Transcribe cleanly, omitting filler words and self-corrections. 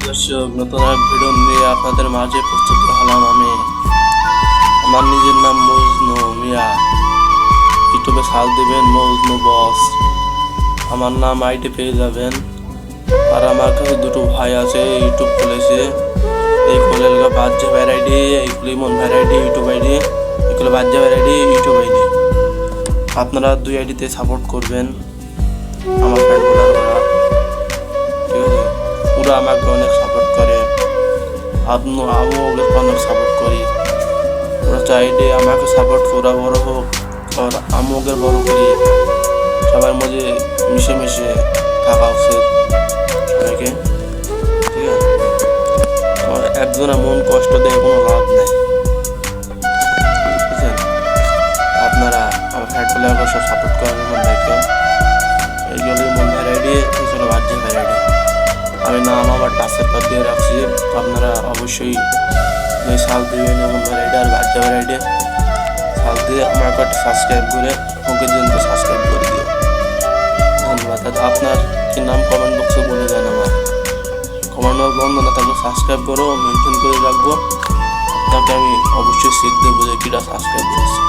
দর্শক, নতুন এক ভিডিও নিয়ে আপনাদের মাঝে প্রস্তুত হলাম আমি। আমার নিজের নাম মজনু মিয়া। ইউটিউবে সার্চ দিবেন মজনু বস, আমার নাম আইডি পেয়ে যাবেন। আর আমার কাছে দুটো ভাই আছে, ইউটিউব খুলেছে। এই খুলেলগা বাজ্যা ভ্যারাইটি, এই খুলিমন ভ্যারাইটি ইউটিউব আইডি, এগুলো বাজ্যা ভ্যারাইটি ইউটিউব আইডি। আপনারা দুই আইডিতে সাপোর্ট করবেন আমার ফ্রেন্ডগুলো, ঠিক আছে? ওরা আমাকে অনেক সাপোর্ট করে, আমিও ওদেরকে অনেক সাপোর্ট করি। ওরা চাইলে আমাকে সাপোর্ট করা বড় হোক আর আমি ওদের বড় করি। সবার মধ্যে মিশে মিশে থাকা উচিত সবাইকে, ঠিক আছে? একজনের মন কষ্ট দেয় কোনো লাভ নেই, বুঝছেন? আপনারা আমার ফ্যাটগুলো সব সাপোর্ট করেন মন ভাইকে। এইগুলো মন ভ্যারাইটি, এইগুলো বাহ্য ভ্যারাইটি। আমি নাম আমার টাচের পর দিয়ে রাখছি, আপনারা অবশ্যই সাল দিবেন এমন ভ্যারাইটি আর বাচ্চা ভ্যারাইটি সাল দিয়ে আমার একটা সাবস্ক্রাইব করে ওকে জন্য সাবস্ক্রাইব করে দিও। ধন্যবাদ। আপনার কি নাম কমেন্ট বক্সে বলে যান, আমার কমেন্ট বন্ধ না থাকলে সাবস্ক্রাইব করো, মেনশন করে রাখবো। আপনাকে আমি অবশ্যই শিখ দেবো যে কীটা সাবস্ক্রাইব করেছি।